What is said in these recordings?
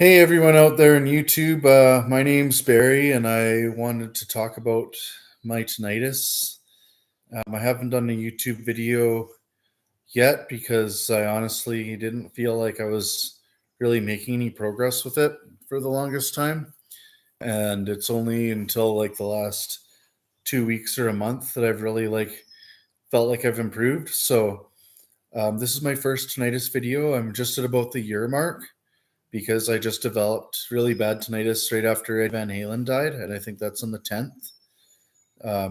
Hey everyone out there on YouTube, my name's Barry and I wanted to talk about my tinnitus. I haven't done a YouTube video yet because I honestly didn't feel like I was really making any progress with it for the longest time. And it's only until like the last 2 weeks or a month that I've really felt like I've improved. So this is my first tinnitus video. I'm just at about the year mark because I just developed really bad tinnitus right after Ed Van Halen died, and I think that's on the 10th.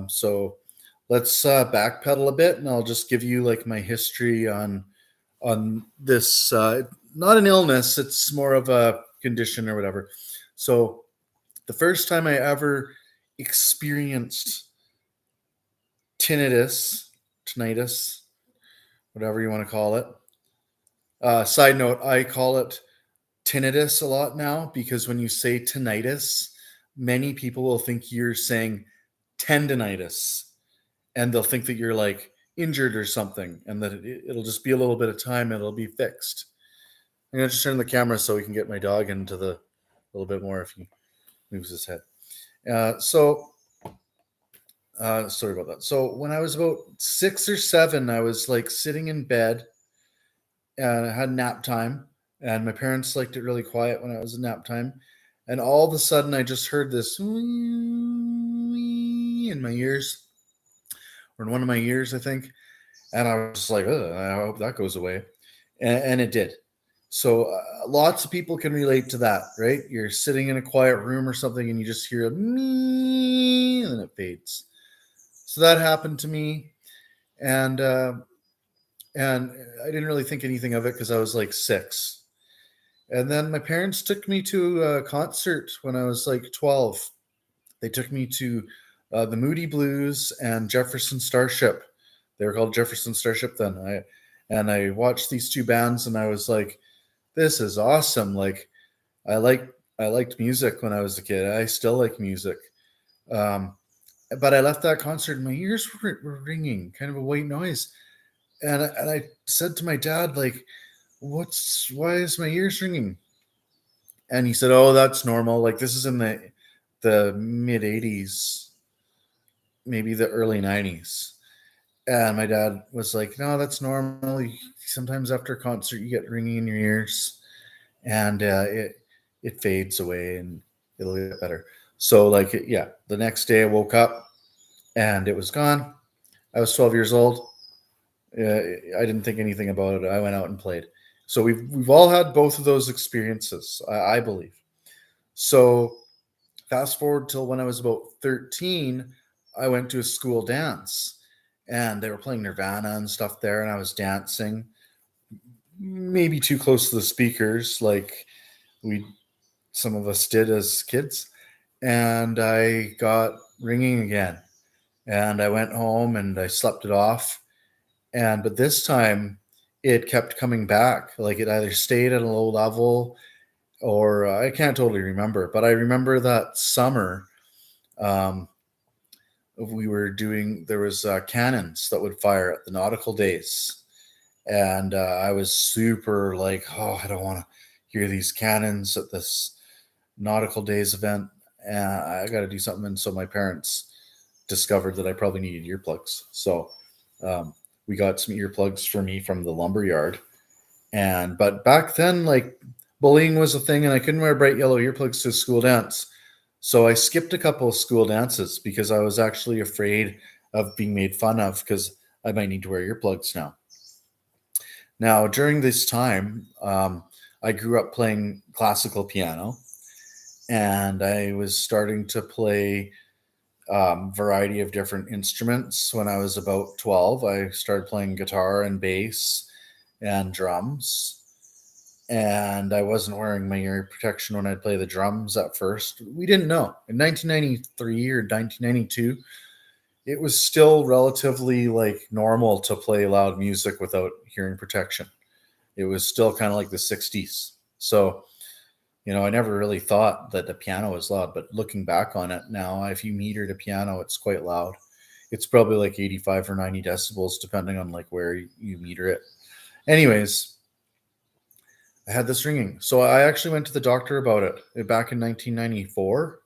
So let's backpedal a bit, and I'll just give you like my history on this. Not an illness; it's more of a condition or whatever. So the first time I ever experienced tinnitus, whatever you want to call it. Side note: I call it tinnitus a lot now because when you say tinnitus, many people will think you're saying tendonitis and they'll think that you're like injured or something and that it'll just be a little bit of time and it'll be fixed. I'm going to just turn the camera so we can get my dog into the a little bit more if he moves his head. Sorry about that. So when I was about 6 or 7, I was like sitting in bed and I had nap time. And my parents liked it really quiet when it was nap time. And all of a sudden, I just heard this in my ears, or in one of my ears, I think. And I was like, "Ugh, I hope that goes away." And it did. So lots of people can relate to that, right? You're sitting in a quiet room or something and you just hear a me and then it fades. So that happened to me. And I didn't really think anything of it because I was like 6. And then my parents took me to a concert when I was like 12. They took me to the Moody Blues and Jefferson Starship. They were called Jefferson Starship then. I watched these two bands and I was like, this is awesome. Like I liked music when I was a kid. I still like music. But I left that concert and my ears were ringing, kind of a white noise. And I said to my dad, like, why is my ears ringing? And he said, oh, that's normal. Like this is in the mid 80s, maybe the early 90s. And my dad was like, no, that's normal. Sometimes after a concert, you get ringing in your ears and it fades away and it'll get better. So like, yeah, the next day I woke up and it was gone. I was 12 years old. I didn't think anything about it. I went out and played. So we've all had both of those experiences, I believe. So fast forward till when I was about 13, I went to a school dance and they were playing Nirvana and stuff there, and I was dancing, maybe too close to the speakers, like some of us did as kids. And I got ringing again. And I went home and I slept it off. But this time it kept coming back. Like it either stayed at a low level or I can't totally remember, but I remember that summer there was cannons that would fire at the nautical days. And I was super like, oh, I don't want to hear these cannons at this nautical days event. I got to do something. And so my parents discovered that I probably needed earplugs. So we got some earplugs for me from the lumber yard. But back then, like bullying was a thing and I couldn't wear bright yellow earplugs to school dance. So I skipped a couple of school dances because I was actually afraid of being made fun of because I might need to wear earplugs now. Now, during this time, I grew up playing classical piano and I was starting to play variety of different instruments. When I was about 12, I started playing guitar and bass and drums. And I wasn't wearing my ear protection when I'd play the drums at first. We didn't know. In 1993 or 1992, it was still relatively like normal to play loud music without hearing protection. It was still kind of like the 60s. So, I never really thought that the piano was loud, but looking back on it now, if you metered a piano, it's quite loud. It's probably like 85 or 90 decibels, depending on like where you meter it. Anyways, I had this ringing. So I actually went to the doctor about it back in 1994.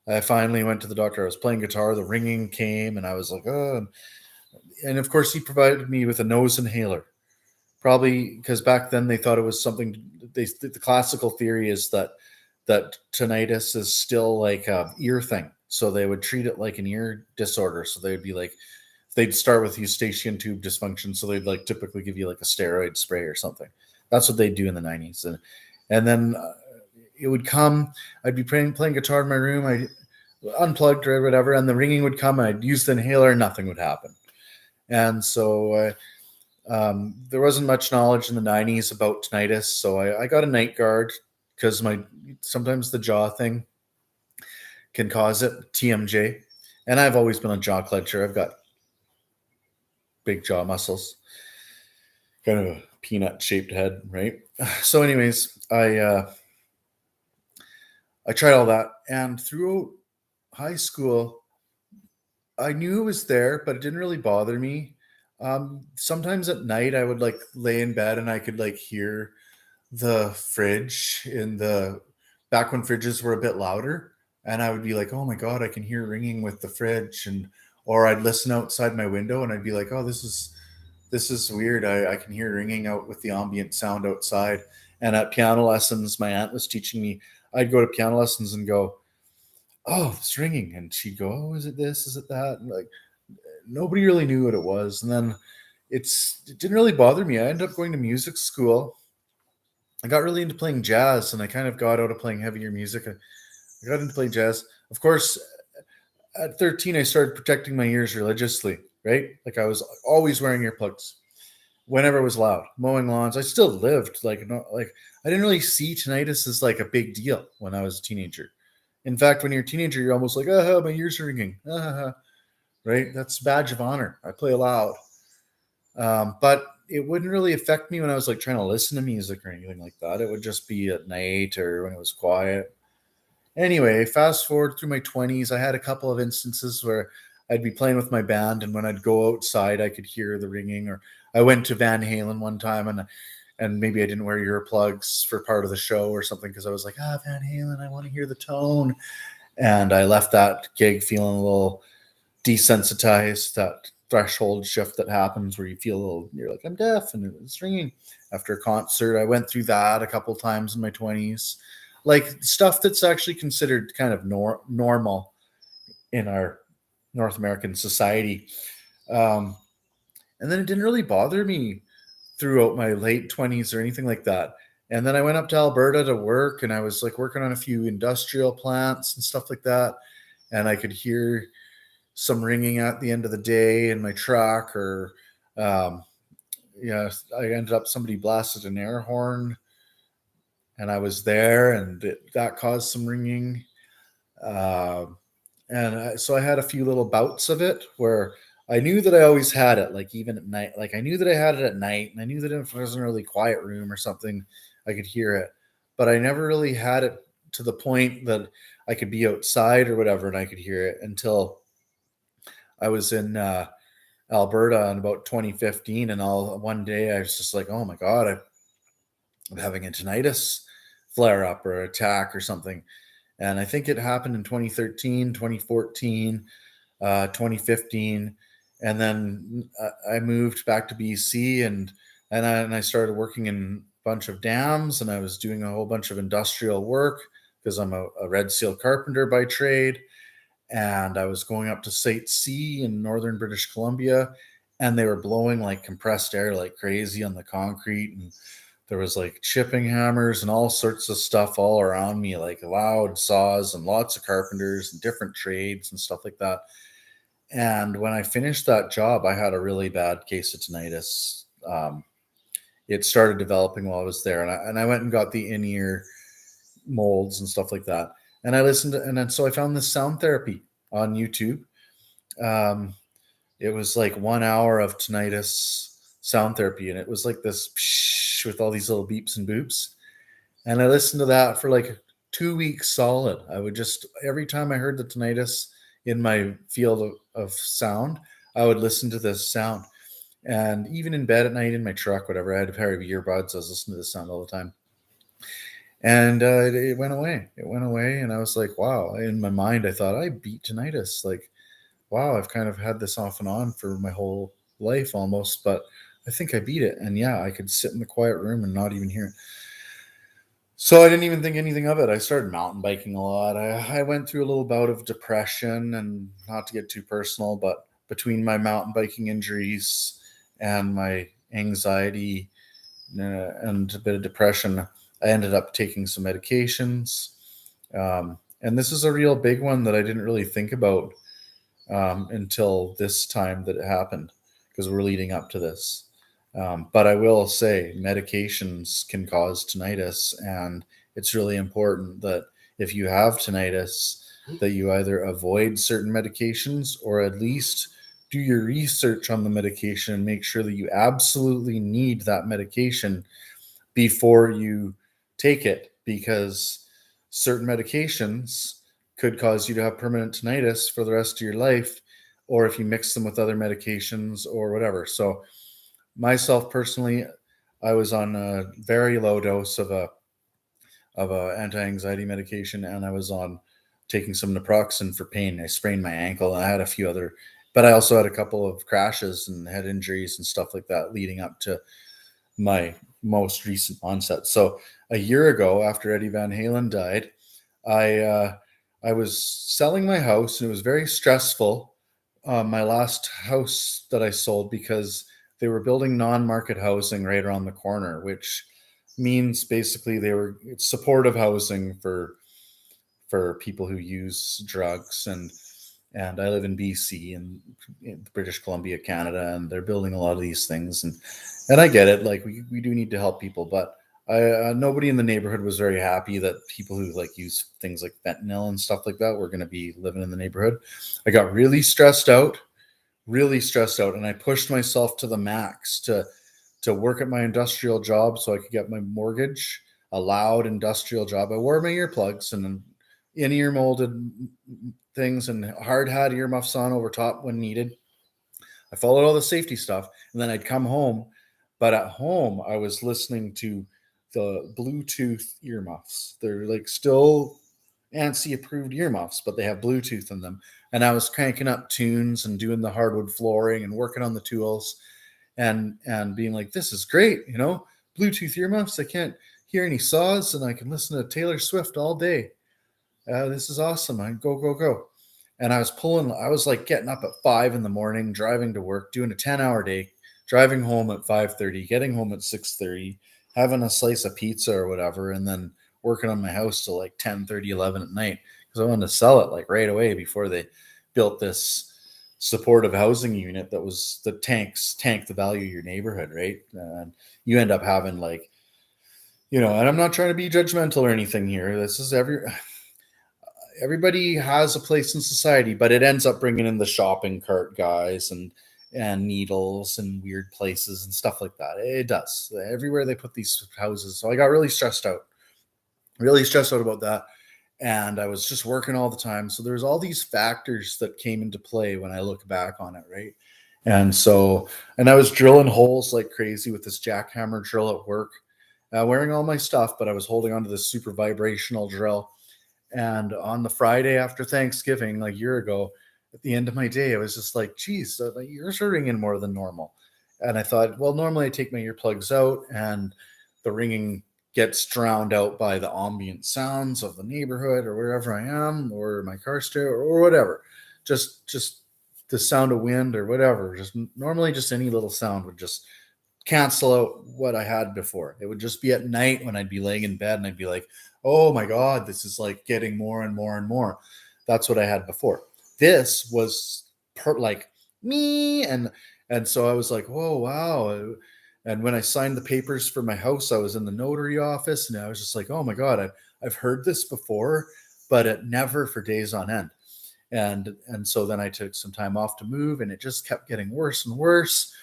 I finally went to the doctor. I was playing guitar. The ringing came, and I was like, oh. And of course, he provided me with a nose inhaler. Probably because back then they thought it was something. The classical theory is that tinnitus is still like a ear thing. So they would treat it like an ear disorder. So they'd be like, they'd start with eustachian tube dysfunction. So they'd like typically give you like a steroid spray or something. That's what they'd do in the 90s. And then it would come, I'd be playing guitar in my room. I unplugged or whatever, and the ringing would come. I'd use the inhaler, nothing would happen. And so there wasn't much knowledge in the 90s about tinnitus. So I got a night guard because sometimes the jaw thing can cause it, TMJ. And I've always been a jaw clencher. I've got big jaw muscles, kind of a peanut shaped head, right? So anyways, I tried all that, and throughout high school, I knew it was there, but it didn't really bother me. Sometimes at night I would like lay in bed and I could like hear the fridge back when fridges were a bit louder, and I would be like, oh my God, I can hear ringing with the fridge. Or I'd listen outside my window and I'd be like, oh, this is weird. I can hear ringing out with the ambient sound outside. And at piano lessons, my aunt was teaching me, I'd go to piano lessons and go, oh, it's ringing. And she'd go, oh, is it this? Is it that? And like, nobody really knew what it was. And then it didn't really bother me. I ended up going to music school. I got really into playing jazz, and I kind of got out of playing heavier music. I got into playing jazz. Of course, at 13, I started protecting my ears religiously, right? Like I was always wearing earplugs whenever it was loud, mowing lawns. I still lived I didn't really see tinnitus as like a big deal when I was a teenager. In fact, when you're a teenager, you're almost like, my ears are ringing, right? That's a badge of honor. I play loud. But it wouldn't really affect me when I was like trying to listen to music or anything like that. It would just be at night or when it was quiet. Anyway, fast forward through my 20s, I had a couple of instances where I'd be playing with my band, and when I'd go outside, I could hear the ringing. Or I went to Van Halen one time, and maybe I didn't wear earplugs for part of the show or something because I was like, Van Halen, I want to hear the tone. And I left that gig feeling a little desensitized, that threshold shift that happens where you feel you're like, I'm deaf and it's ringing. After a concert, I went through that a couple times in my 20s. Like stuff that's actually considered kind of normal in our North American society. And then it didn't really bother me throughout my late 20s or anything like that. And then I went up to Alberta to work, and I was like working on a few industrial plants and stuff like that. And I could hear some ringing at the end of the day in my truck, or I ended up, somebody blasted an air horn and I was there, and that caused some ringing. So I had a few little bouts of it where I knew that I always had it, like even at night. Like I knew that I had it at night, and I knew that if it was in a really quiet room or something, I could hear it. But I never really had it to the point that I could be outside or whatever and I could hear it until I was in Alberta in about 2015, and one day I was just like, oh my God, I'm having a tinnitus flare up or attack or something. And I think it happened in 2013, 2014, 2015. And then I moved back to BC, and I started working in a bunch of dams, and I was doing a whole bunch of industrial work because I'm a red seal carpenter by trade. And I was going up to Site C in northern British Columbia, and they were blowing like compressed air like crazy on the concrete, and there was like chipping hammers and all sorts of stuff all around me, like loud saws and lots of carpenters and different trades and stuff like that. And when I finished that job, I had a really bad case of tinnitus. It started developing while I was there, and I went and got the in-ear molds and stuff like that. And I listened to, and then so I found this sound therapy on YouTube. It was like 1 hour of tinnitus sound therapy, and it was like this psh, with all these little beeps and boops. And I listened to that for like 2 weeks solid. I would just, every time I heard the tinnitus in my field of sound, I would listen to this sound. And even in bed at night, in my truck, whatever, I had a pair of earbuds. I was listening to this sound all the time. And it went away. It went away, and I was like, wow. In my mind, I thought I beat tinnitus. Like, wow, I've kind of had this off and on for my whole life almost, but I think I beat it. And yeah, I could sit in the quiet room and not even hear it. So I didn't even think anything of it. I started mountain biking a lot. I went through a little bout of depression, and not to get too personal, but between my mountain biking injuries and my anxiety and a bit of depression, I ended up taking some medications. And this is a real big one that I didn't really think about until this time that it happened, because we're leading up to this. But I will say medications can cause tinnitus, and it's really important that if you have tinnitus, that you either avoid certain medications or at least do your research on the medication and make sure that you absolutely need that medication before you take it, because certain medications could cause you to have permanent tinnitus for the rest of your life, or if you mix them with other medications or whatever. So myself personally, I was on a very low dose of a anti-anxiety medication, and I was on taking some naproxen for pain. I sprained my ankle, and I had a few other, but I also had a couple of crashes and head injuries and stuff like that leading up to my most recent onset. So a year ago, after Eddie Van Halen died, I was selling my house, and it was very stressful. My last house that I sold, because they were building non-market housing right around the corner, which means basically it's supportive housing for people who use drugs. And I live in BC and in British Columbia, Canada, and they're building a lot of these things. And I get it. Like we do need to help people, but nobody in the neighborhood was very happy that people who like use things like fentanyl and stuff like that were going to be living in the neighborhood. I got really stressed out, and I pushed myself to the max to work at my industrial job so I could get my mortgage, a loud industrial job. I wore my earplugs and in-ear molded things and hard hat earmuffs on over top when needed. I followed all the safety stuff, and then I'd come home. But at home, I was listening to the Bluetooth earmuffs. They're like still ANSI approved earmuffs, but they have Bluetooth in them. And I was cranking up tunes and doing the hardwood flooring and working on the tools, and being like, this is great, Bluetooth earmuffs. I can't hear any saws, and I can listen to Taylor Swift all day. This is awesome. I go. And I was like getting up at 5 a.m, driving to work, doing a 10-hour day, driving home at 5:30, getting home at 6:30, having a slice of pizza or whatever, and then working on my house till like 10:30, 11 at night, because I wanted to sell it like right away before they built this supportive housing unit that tank the value of your neighborhood, right? And you end up having like, and I'm not trying to be judgmental or anything here. This is everybody has a place in society, but it ends up bringing in the shopping cart guys and needles and weird places and stuff like that. It does everywhere they put these houses. So I got really stressed out about that. And I was just working all the time. So there's all these factors that came into play when I look back on it, right? And I was drilling holes like crazy with this jackhammer drill at work, wearing all my stuff, but I was holding onto this super vibrational drill. And on the Friday after Thanksgiving, like a year ago, at the end of my day, I was just like, geez, my ears are ringing more than normal. And I thought, well, normally I take my earplugs out and the ringing gets drowned out by the ambient sounds of the neighborhood or wherever I am, or my car stereo or whatever. Just the sound of wind or whatever. Just normally just any little sound would just cancel out what I had before. It would just be at night when I'd be laying in bed and I'd be like, oh my God, this is like getting more and more and more. That's what I had before. This was like me. And so I was like, whoa, wow. And when I signed the papers for my house, I was in the notary office and I was just like, oh my God, I've heard this before, but it never for days on end. And so then I took some time off to move, and it just kept getting worse and worse.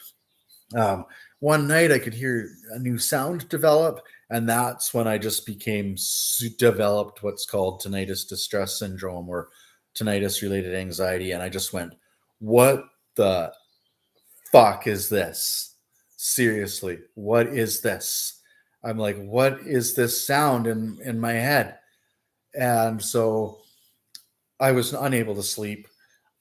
One night I could hear a new sound develop, and that's when I just developed what's called tinnitus distress syndrome, or tinnitus related anxiety. And I just went, what the fuck is this? Seriously, what is this? I'm like, what is this sound in my head? And so I was unable to sleep,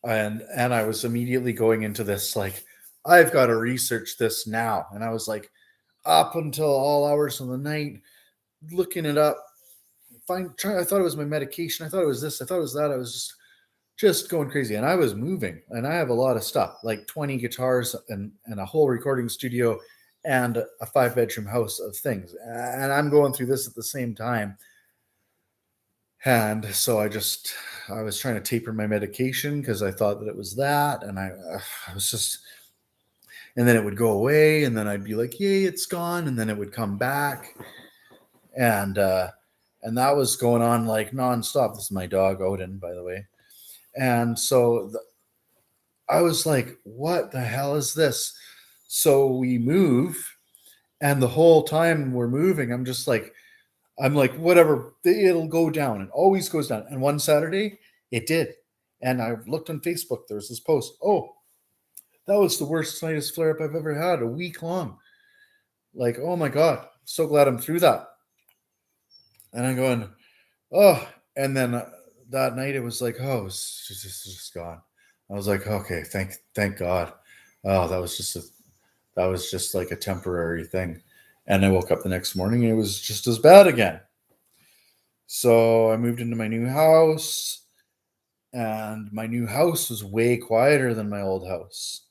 and I was immediately going into this like, I've got to research this now. And I was like up until all hours of the night looking it up. I thought it was my medication. I thought it was this. I thought it was that. I was just going crazy, and I was moving. And I have a lot of stuff, like 20 guitars and a whole recording studio and a 5-bedroom house of things. And I'm going through this at the same time. And so I was trying to taper my medication because I thought that it was that. And I was just, and then it would go away. And then I'd be like, yay, it's gone. And then it would come back. And that was going on like nonstop. This is my dog, Odin, by the way. And so I was like, what the hell is this? So we move. And the whole time we're moving, I'm like, whatever, it'll go down. It always goes down. And one Saturday, it did. And I looked on Facebook. There was this post. Oh, that was the worst tinnitus flare up I've ever had, a week long. Like, oh my God, so glad I'm through that. And I'm going, oh. And then that night it was like, oh, it's just gone. I was like, okay, thank God. Oh, that was just like a temporary thing. And I woke up the next morning and it was just as bad again. So I moved into my new house, and my new house was way quieter than my old house.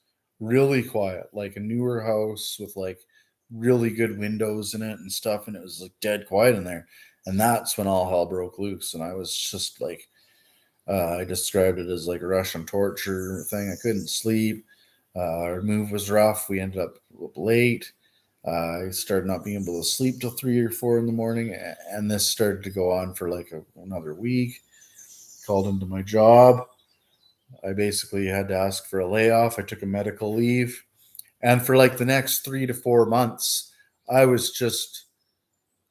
Really quiet, like a newer house with like really good windows in it and stuff. And it was like dead quiet in there. And that's when all hell broke loose. And I was just like, I described it as like a Russian torture thing. I couldn't sleep. Our move was rough. We ended up late. I started not being able to sleep till 3 or 4 in the morning, and this started to go on for like another week. Called into my job. I basically had to ask for a layoff. I took a medical leave, and for like the next 3 to 4 months, I was just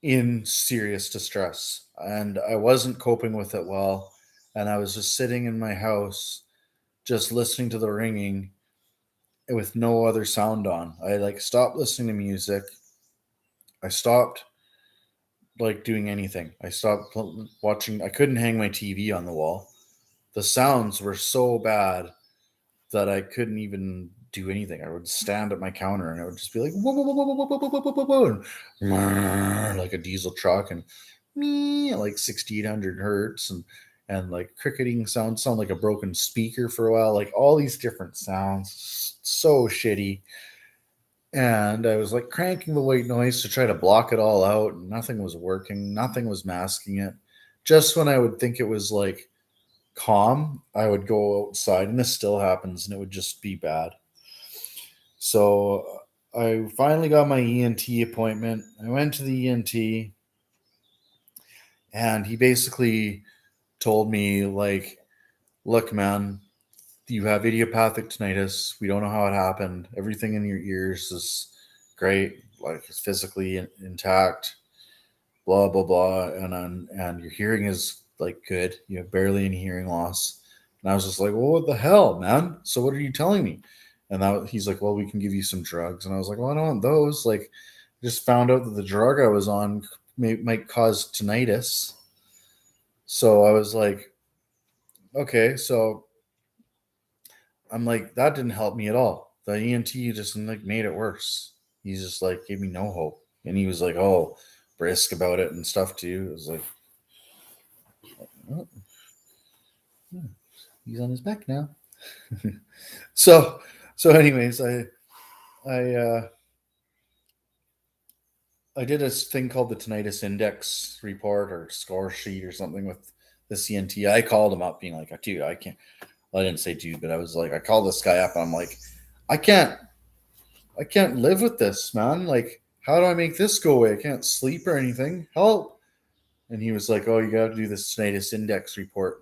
in serious distress, and I wasn't coping with it well. And I was just sitting in my house, just listening to the ringing with no other sound on. I like stopped listening to music. I stopped like doing anything. I stopped watching. I couldn't hang my TV on the wall. The sounds were so bad that I couldn't even do anything. I would stand at my counter and it would just be like whoa, whoa, whoa, whoa, whoa, whoa, whoa, whoa, whoa, and like a diesel truck, and me like 6,800 hertz, and like cricketing sound like a broken speaker for a while, like all these different sounds, so shitty. And I was like cranking the white noise to try to block it all out, and nothing was working. Nothing was masking it. Just when I would think it was like calm, I would go outside, and this still happens, and it would just be bad. So I finally got my ENT appointment. I went to the ENT, and he basically told me, like, look, man, you have idiopathic tinnitus. We don't know how it happened. Everything in your ears is great, like it's physically intact, blah blah blah, and your hearing is like good. You have barely any hearing loss. And I was just like, well, what the hell, man? So what are you telling me? And he's like, well, we can give you some drugs. And I was like, well, I don't want those. Like, just found out that the drug I was on might cause tinnitus. So I was like, okay, so I'm like, that didn't help me at all. The ENT just like made it worse. He's just like gave me no hope. And he was like, oh, brisk about it and stuff too. It was like, oh, he's on his back now. so anyways, I I did a thing called the tinnitus index report or score sheet or something with the CNT. I called him up being like, dude, I can't. Well, I didn't say dude, but I was like, I called this guy up and I'm like, I can't live with this, man. Like, how do I make this go away? I can't sleep or anything. Help. And he was like, oh, you got to do this tinnitus index report.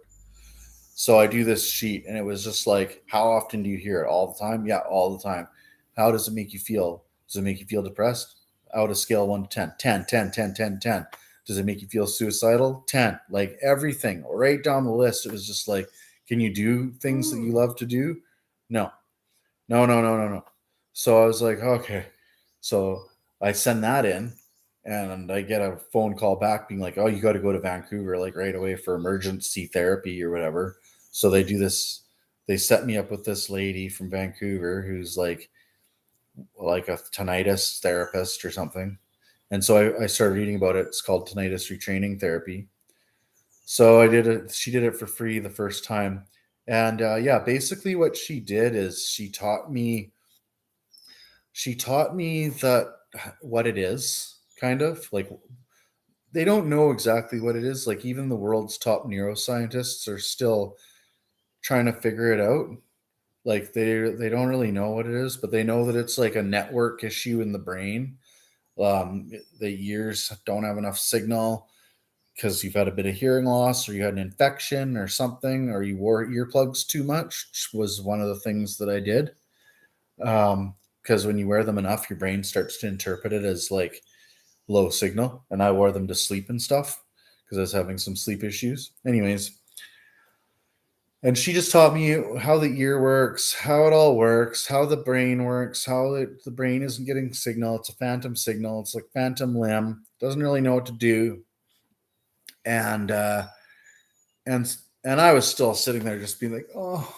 So I do this sheet, and it was just like, how often do you hear it? All the time? Yeah, all the time. How does it make you feel? Does it make you feel depressed? Out of scale 1 to 10. 10, 10, 10, 10, 10. Does it make you feel suicidal? 10. Like everything, right down the list. It was just like, can you do things that you love to do? No. No. So I was like, okay. So I send that in, And I get a phone call back being like, oh, you got to go to Vancouver like right away for emergency therapy or whatever. So they do this, they set me up with this lady from Vancouver who's like a tinnitus therapist or something. And so I started reading about it. It's called tinnitus retraining therapy. So I did it. She did it for free the first time. And yeah, basically what she did is she taught me that what it is, kind of like they don't know exactly what it is. Like even the world's top neuroscientists are still trying to figure it out. Like they don't really know what it is, but they know that it's like a network issue in the brain. The ears don't have enough signal because you've had a bit of hearing loss or you had an infection or something, or you wore earplugs too much, which was one of the things that I did. Because when you wear them enough, your brain starts to interpret it as like low signal. And I wore them to sleep and stuff because I was having some sleep issues. Anyways, and she just taught me how the ear works, how it all works, how the brain works, how the brain isn't getting signal. It's a phantom signal. It's like phantom limb. Doesn't really know what to do. And and and I was still sitting there just being like, oh.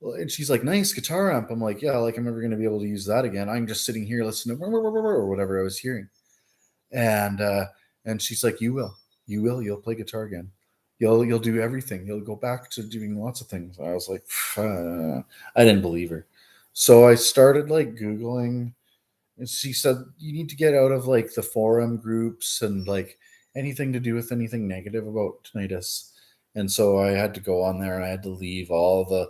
Well, and she's like, nice guitar amp. I'm like, yeah, like I'm never going to be able to use that again. I'm just sitting here listening to or whatever I was hearing. And she's like, you'll play guitar again. You'll do everything. You'll go back to doing lots of things. I was like, I didn't believe her. So I started like Googling, and she said, you need to get out of like the forum groups and like anything to do with anything negative about tinnitus. And so I had to go on there and I had to leave all the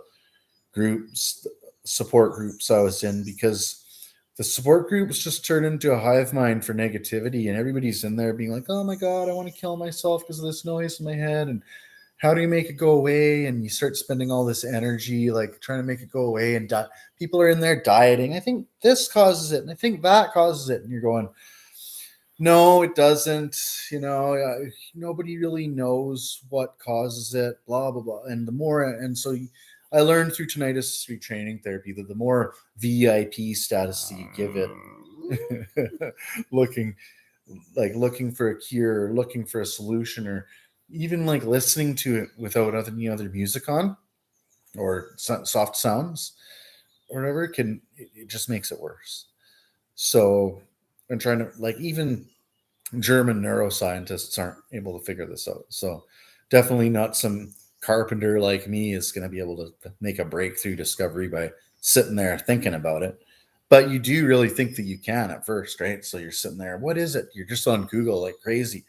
groups, support groups I was in, because the support groups just turned into a hive mind for negativity, and everybody's in there being like, oh my God, I want to kill myself because of this noise in my head. And how do you make it go away? And you start spending all this energy, like trying to make it go away. And people are in there dieting. I think this causes it. And I think that causes it. And you're going, no, it doesn't. Nobody really knows what causes it, blah, blah, blah. And so I learned through tinnitus retraining therapy that the more VIP status that you give it, looking for a cure, looking for a solution, or even like listening to it without any other music on or soft sounds or whatever, it just makes it worse. So I'm trying to, like, even German neuroscientists aren't able to figure this out. So definitely not some carpenter like me is going to be able to make a breakthrough discovery by sitting there thinking about it. But you do really think that you can at first, right? So you're sitting there, what is it? You're just on Google like crazy.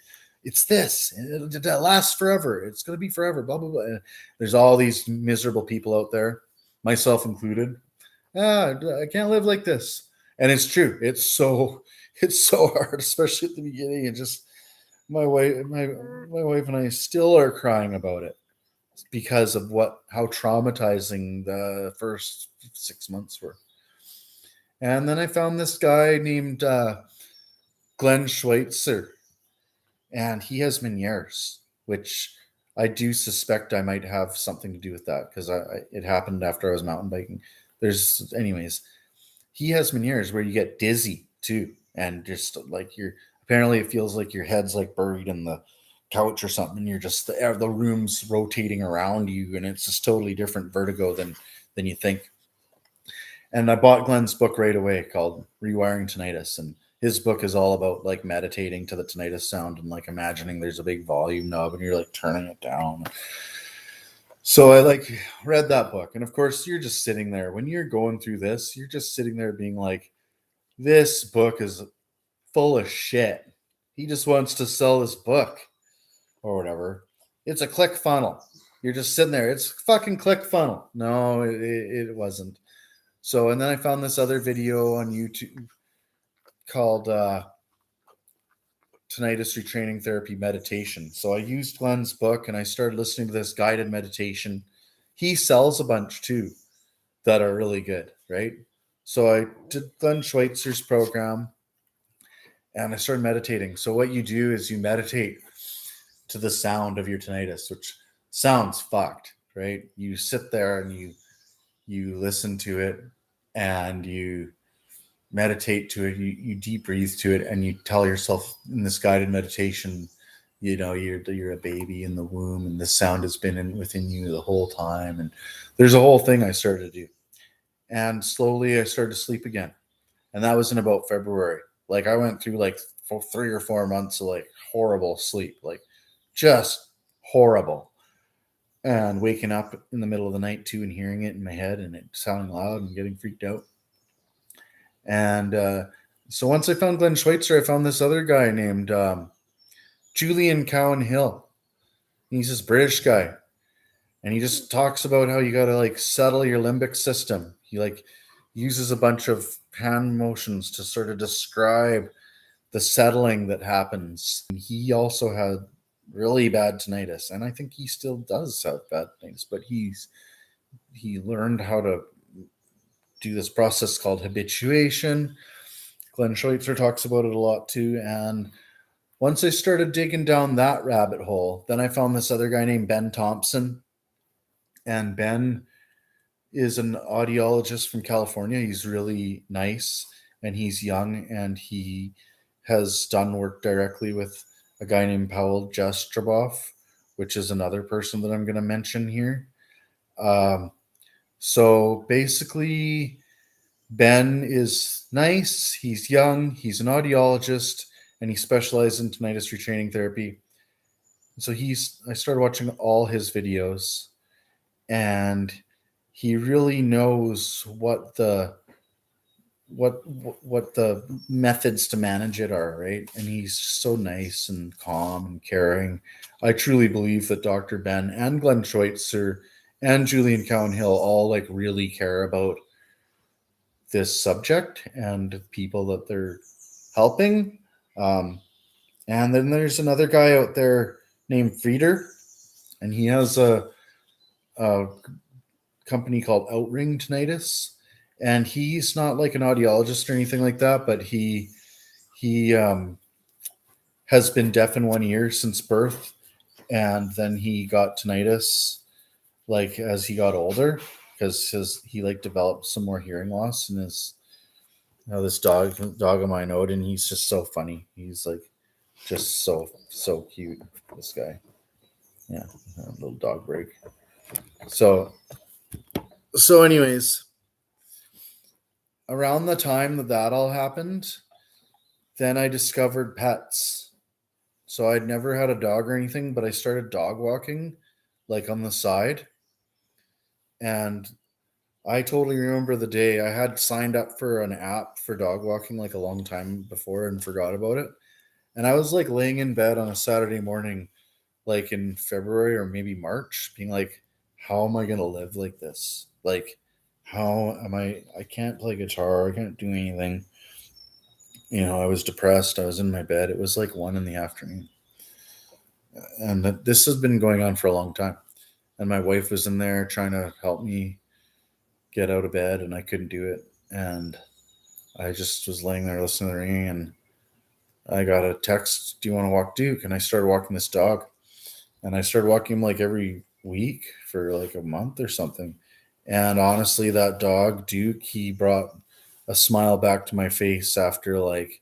It's this. It'll last forever. It's going to be forever, blah, blah, blah. And there's all these miserable people out there, myself included. I can't live like this. And it's true. It's so hard, especially at the beginning. And just my wife and I still are crying about it because of how traumatizing the first 6 months were. And then I found this guy named Glenn Schweitzer, and he has Meniere's, which I do suspect I might have something to do with that because it happened after I was mountain biking. Anyways, he has Meniere's where you get dizzy too, and just like apparently it feels like your head's like buried in the couch or something, and you're just the room's rotating around you, and it's just totally different vertigo than you think. And I bought Glenn's book right away called Rewiring Tinnitus, and his book is all about like meditating to the tinnitus sound and like imagining there's a big volume knob and you're like turning it down. So I like read that book, and of course you're just sitting there when you're going through this, you're just sitting there being like, this book is full of shit. He just wants to sell this book or whatever. It's a click funnel. You're just sitting there. It's fucking click funnel. No, it wasn't. So, and then I found this other video on YouTube called Tinnitus Retraining Therapy Meditation. So I used Glenn's book and I started listening to this guided meditation. He sells a bunch too that are really good, right? So I did Glenn Schweitzer's program and I started meditating. So what you do is you meditate to the sound of your tinnitus, which sounds fucked, right? You sit there and you listen to it and you meditate to it. You deep breathe to it, and you tell yourself in this guided meditation, you're a baby in the womb, and this sound has been within you the whole time. And there's a whole thing I started to do, and slowly I started to sleep again. And that was in about February. Like I went through like 3 or 4 months of like horrible sleep, like just horrible. And waking up in the middle of the night too and hearing it in my head and it sounding loud and getting freaked out. And so once I found Glenn Schweitzer, I found this other guy named Julian Cowan Hill. He's this British guy. And he just talks about how you got to like settle your limbic system. He like uses a bunch of hand motions to sort of describe the settling that happens. And he also had really bad tinnitus, and I think he still does have bad tinnitus, but he learned how to do this process called habituation. Glenn Schweitzer talks about it a lot too. And once I started digging down that rabbit hole, then I found this other guy named Ben Thompson. And Ben is an audiologist from California. He's really nice and he's young, and he has done work directly with a guy named Paul Jastroboff, which is another person that I'm going to mention here. So basically, Ben is nice, he's young, he's an audiologist, and he specializes in tinnitus retraining therapy. So I started watching all his videos, and he really knows what the methods to manage it are, right? And he's so nice and calm and caring. I truly believe that Dr. Ben and Glenn Schweitzer and Julian Cowan Hill all like really care about this subject and people that they're helping. And then there's another guy out there named Frieder, and he has a company called Rewiring Tinnitus. And he's not like an audiologist or anything like that, but he has been deaf in one ear since birth, and then he got tinnitus like as he got older because he like developed some more hearing loss. And this dog of mine, Odin, he's just so funny. He's like just so cute. This guy, yeah, a little dog break. So anyways, around the time that all happened, then I discovered pets. So I'd never had a dog or anything, but I started dog walking like on the side. And I totally remember the day I had signed up for an app for dog walking like a long time before and forgot about it. And I was like laying in bed on a Saturday morning, like in February or maybe March, being like, how am I going to live like this? Like, how am I can't play guitar. I can't do anything. I was depressed. I was in my bed. It was like 1 PM. And this has been going on for a long time. And my wife was in there trying to help me get out of bed, and I couldn't do it. And I just was laying there listening to the ringing, and I got a text, do you want to walk Duke? And I started walking this dog. And I started walking him like every week for like a month or something. And honestly, that dog, Duke, he brought a smile back to my face after like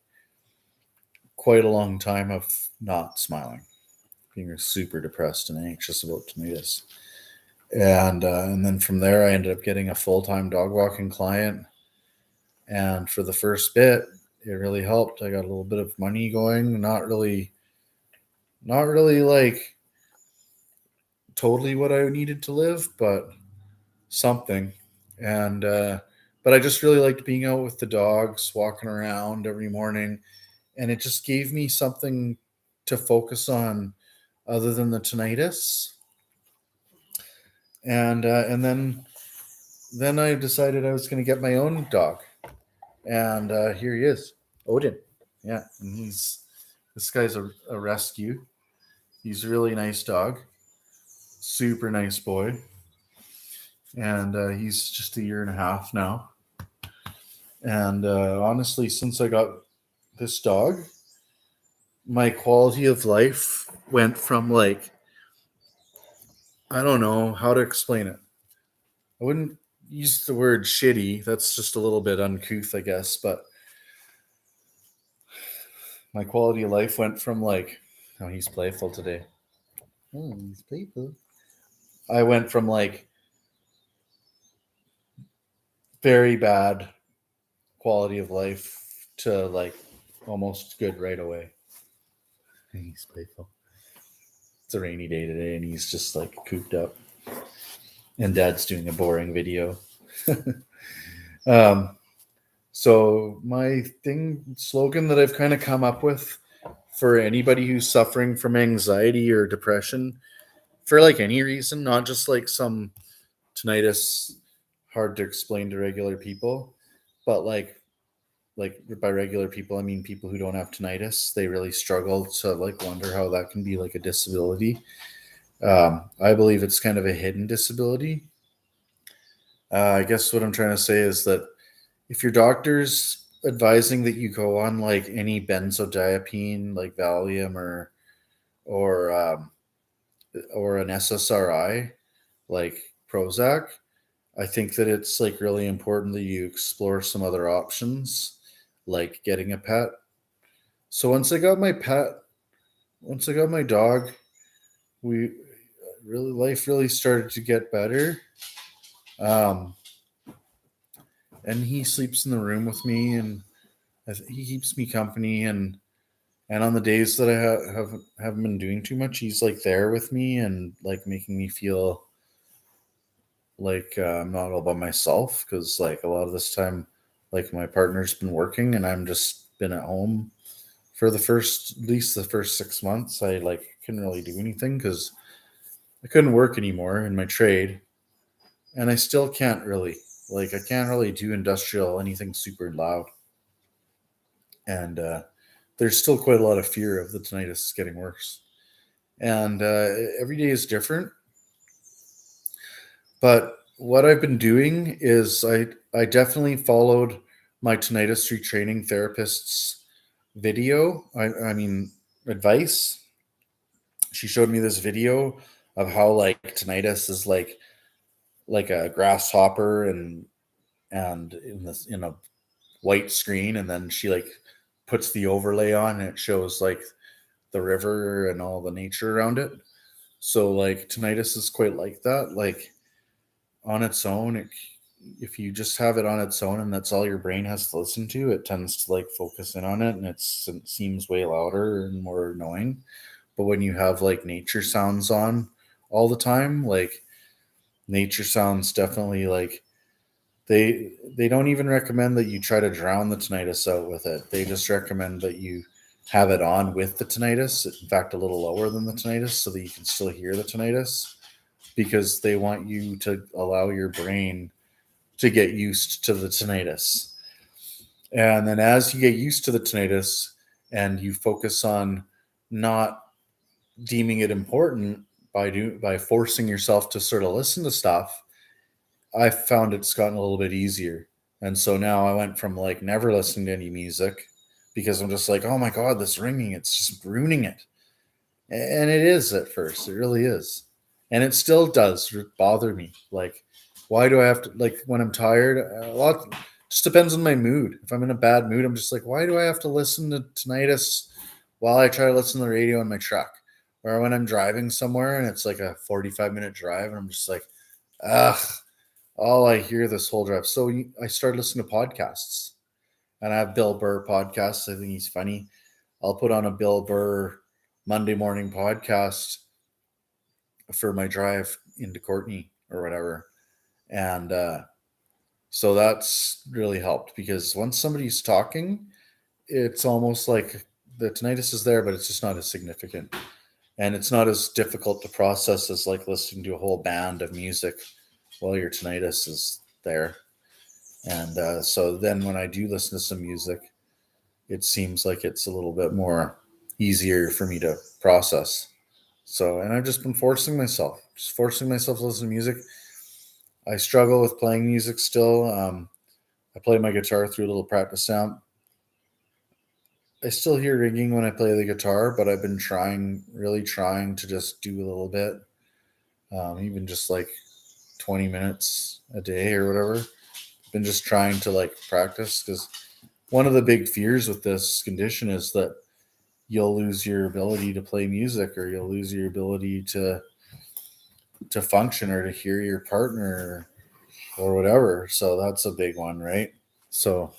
quite a long time of not smiling, being super depressed and anxious about tinnitus. And then from there, I ended up getting a full-time dog walking client. And for the first bit, it really helped. I got a little bit of money going, not really like totally what I needed to live, but something. And but I just really liked being out with the dogs, walking around every morning, and it just gave me something to focus on other than the tinnitus. And then I decided I was going to get my own dog, and here he is, Odin. Yeah, and this guy's a rescue. He's a really nice dog, super nice boy. And he's just 1.5 years now. And honestly, since I got this dog, my quality of life went from like, I don't know how to explain it. I wouldn't use the word shitty. That's just a little bit uncouth, I guess. But my quality of life went from like, oh, he's playful today. Oh, he's playful. I went from like very bad quality of life to like almost good right away. He's playful. It's a rainy day today, and he's just like cooped up. And Dad's doing a boring video. So my slogan that I've kind of come up with for anybody who's suffering from anxiety or depression, for like any reason, not just like some tinnitus, hard to explain to regular people, but like by regular people, I mean people who don't have tinnitus. They really struggle to like wonder how that can be like a disability. I believe it's kind of a hidden disability. I guess what I'm trying to say is that if your doctor's advising that you go on like any benzodiazepine, like Valium or or an SSRI, like Prozac, I think that it's like really important that you explore some other options, like getting a pet. So once I got my dog, we life really started to get better. Um, and he sleeps in the room with me, and he keeps me company. And on the days that I haven't been doing too much, he's like there with me and like making me feel like I'm not all by myself, because like a lot of this time, like my partner's been working and I'm just been at home for at least the first 6 months. I like couldn't really do anything because I couldn't work anymore in my trade, and I still can't really I can't really do industrial anything super loud, and there's still quite a lot of fear of the tinnitus getting worse, and every day is different. But what I've been doing is I definitely followed my tinnitus retraining therapist's video. I mean advice. She showed me this video of how like tinnitus is like a grasshopper and in a white screen, and then she like puts the overlay on and it shows like the river and all the nature around it. So like tinnitus is quite like that. Like on its own, if you just have it on its own and that's all your brain has to listen to, it tends to like focus in on it, and it seems way louder and more annoying. But when you have like nature sounds on all the time, like nature sounds definitely like they don't even recommend that you try to drown the tinnitus out with it. They just recommend that you have it on with the tinnitus, in fact a little lower than the tinnitus, so that you can still hear the tinnitus, because they want you to allow your brain to get used to the tinnitus. And then as you get used to the tinnitus and you focus on not deeming it important by forcing yourself to sort of listen to stuff, I found it's gotten a little bit easier. And so now I went from like never listening to any music because I'm just like, oh my God, this ringing, it's just ruining it. And it is at first, it really is. And it still does bother me. Like, why do I have to, like, when I'm tired, a lot just depends on my mood. If I'm in a bad mood, I'm just like, why do I have to listen to tinnitus while I try to listen to the radio in my truck? Or when I'm driving somewhere and it's like a 45-minute drive and I'm just like, ugh, all I hear this whole drive. So I started listening to podcasts, and I have Bill Burr podcasts. I think he's funny. I'll put on a Bill Burr Monday morning podcast for my drive into Courtney or whatever. And so that's really helped, because once somebody's talking, it's almost like the tinnitus is there, but it's just not as significant. And it's not as difficult to process as like listening to a whole band of music while your tinnitus is there. And so then when I do listen to some music, it seems like it's a little bit more easier for me to process. So, and I've just been forcing myself to listen to music. I struggle with playing music still. I play my guitar through a little practice amp. I still hear ringing when I play the guitar, but I've been really trying to just do a little bit, even just like 20 minutes a day or whatever. I've been just trying to like practice, because one of the big fears with this condition is that you'll lose your ability to play music, or you'll lose your ability to function or to hear your partner or whatever. So that's a big one, right? So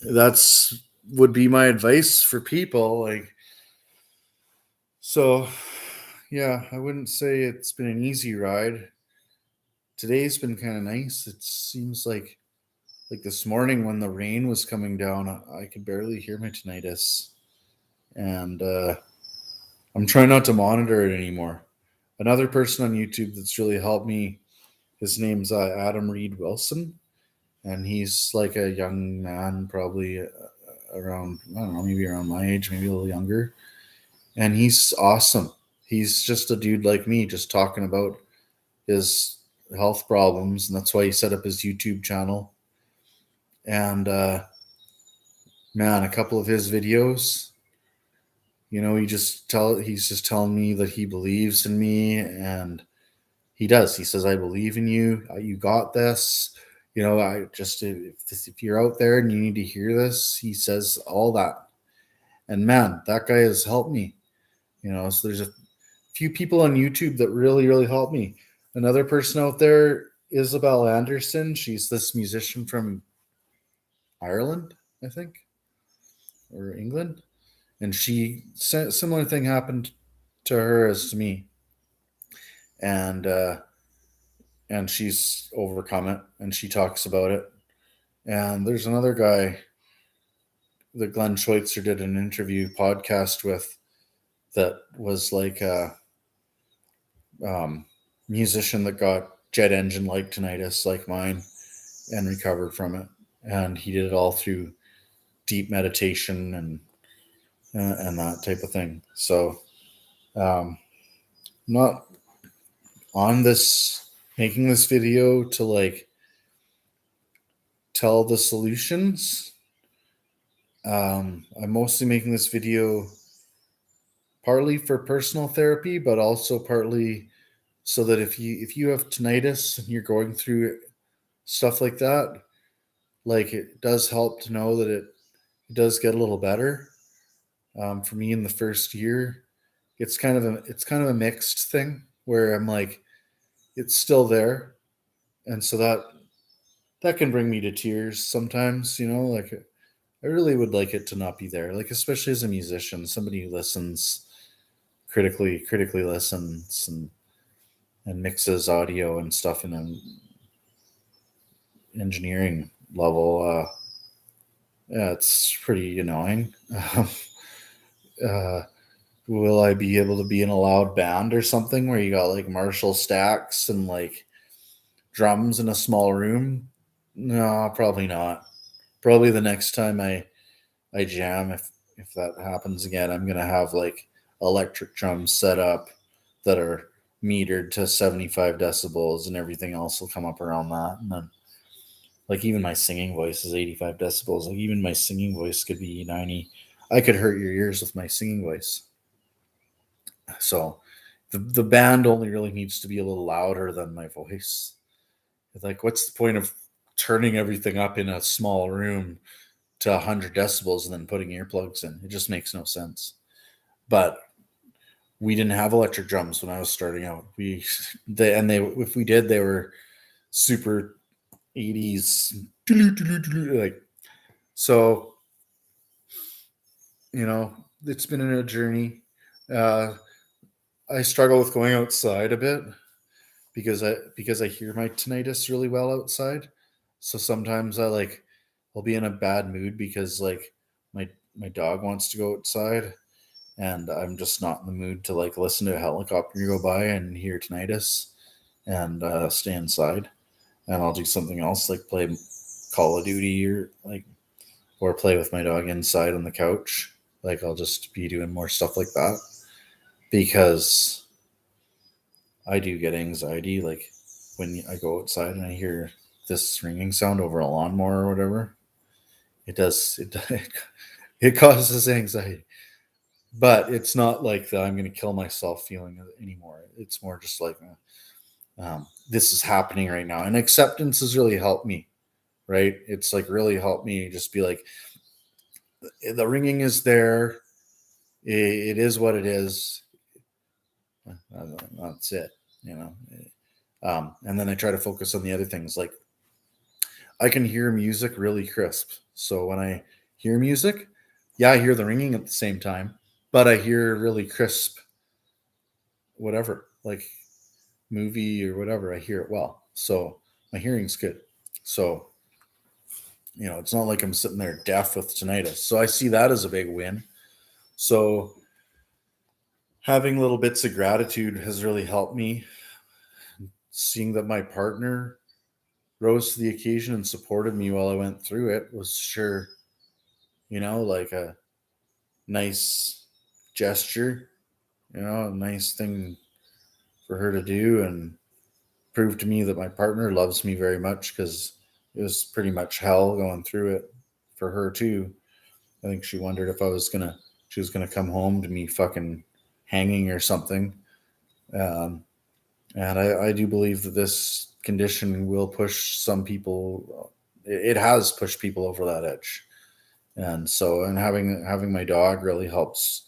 that's would be my advice for people. Like, so yeah, I wouldn't say it's been an easy ride. Today's been kind of nice. It seems like this morning when the rain was coming down, I could barely hear my tinnitus, and I'm trying not to monitor it anymore. Another person on YouTube that's really helped me, his name's Adam Reid Wilson, and he's like a young man, probably around, I don't know, maybe around my age, maybe a little younger, and he's awesome. He's just a dude like me, just talking about his health problems, and that's why he set up his YouTube channel. And man, a couple of his videos, he's just telling me that he believes in me, and he does. He says, "I believe in you. You got this." I just, if you're out there and you need to hear this, he says all that. And man, that guy has helped me. So there's a few people on YouTube that really, really helped me. Another person out there, Isabel Anderson. She's this musician from Ireland, I think, or England. And similar thing happened to her as to me. And she's overcome it, and she talks about it. And there's another guy that Glenn Schweitzer did an interview podcast with, that was like a musician that got jet engine like tinnitus like mine and recovered from it. And he did it all through deep meditation and that type of thing. So not on this, making this video to like tell the solutions. I'm mostly making this video partly for personal therapy, but also partly so that if you have tinnitus and you're going through stuff like that, like, it does help to know that it does get a little better. For me, in the first year, it's kind of a mixed thing where I'm like, it's still there, and so that can bring me to tears sometimes. Like, I really would like it to not be there. Like, especially as a musician, somebody who listens critically listens and mixes audio and stuff in an engineering level. Yeah, it's pretty annoying. Will I be able to be in a loud band or something where you got like Marshall stacks and like drums in a small room? No, probably not. Probably the next time I jam, if that happens again, I'm gonna have like electric drums set up that are metered to 75 decibels, and everything else will come up around that. And then, like, even my singing voice is 85 decibels. Like, even my singing voice could be 90. I could hurt your ears with my singing voice. So the band only really needs to be a little louder than my voice. Like, what's the point of turning everything up in a small room to 100 decibels and then putting earplugs in? It just makes no sense. But we didn't have electric drums when I was starting out. If we did, they were super 80s, like, so, it's been a journey. I struggle with going outside a bit because I hear my tinnitus really well outside. So sometimes I'll be in a bad mood because like my dog wants to go outside, and I'm just not in the mood to like listen to a helicopter go by and hear tinnitus, and stay inside. And I'll do something else, like play Call of Duty or play with my dog inside on the couch. Like, I'll just be doing more stuff like that because I do get anxiety. Like, when I go outside and I hear this ringing sound over a lawnmower or whatever, it causes anxiety. But it's not like that I'm going to kill myself feeling anymore. It's more just like, this is happening right now. And acceptance has really helped me, right? It's like really helped me just be like, The ringing is there. It is what it is. That's it, you know. And then I try to focus on the other things. Like I can hear music really crisp. So when I hear music, yeah, I hear the ringing at the same time, but I hear really crisp, whatever, like movie or whatever. I hear it well. So my hearing's good. So, it's not like I'm sitting there deaf with tinnitus. So I see that as a big win. So having little bits of gratitude has really helped me. Seeing that my partner rose to the occasion and supported me while I went through it was sure, like a nice gesture, a nice thing for her to do, and prove to me that my partner loves me very much, because it was pretty much hell going through it for her too. I think she wondered if she was gonna come home to me fucking hanging or something. And I do believe that this condition will push some people. It has pushed people over that edge, and having my dog really helps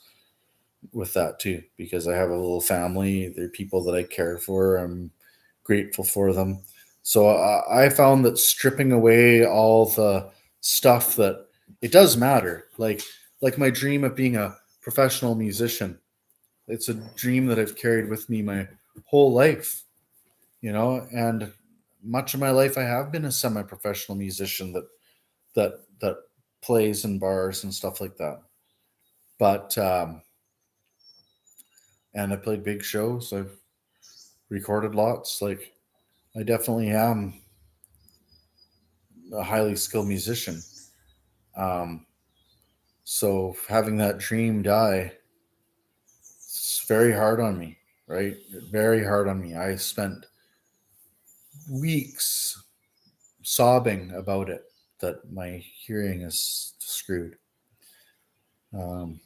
with that too, because I have a little family. They're people that I care for. I'm grateful for them. So I found that stripping away all the stuff that it does matter, like my dream of being a professional musician. It's a dream that I've carried with me my whole life, and much of my life I have been a semi-professional musician that plays in bars and stuff like that. But and I played big shows. I've recorded lots. Like I definitely am a highly skilled musician. Um, so having that dream die, it's very hard on me, right? Very hard on me. I spent weeks sobbing about it, that my hearing is screwed. Um,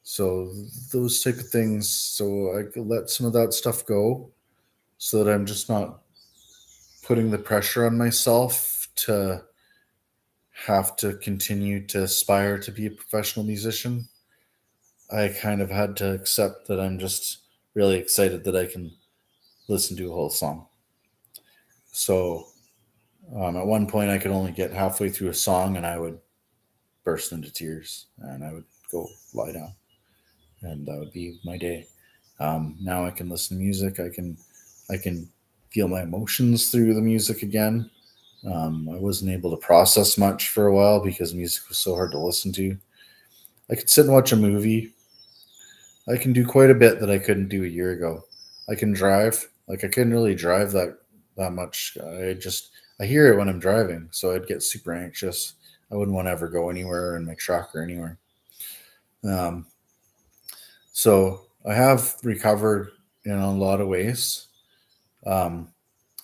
so those type of things. So I could let some of that stuff go, so that I'm just not putting the pressure on myself to have to continue to aspire to be a professional musician. I kind of had to accept that I'm just really excited that I can listen to a whole song. So at one point, I could only get halfway through a song and I would burst into tears and I would go lie down, and that would be my day. Now I can listen to music. I can feel my emotions through the music again. I wasn't able to process much for a while because music was so hard to listen to. I could sit and watch a movie. I can do quite a bit that I couldn't do a year ago. I can drive. Like I couldn't really drive that much. I hear it when I'm driving, so I'd get super anxious. I wouldn't want to ever go anywhere in my truck or anywhere. Um, so I have recovered in a lot of ways. Um,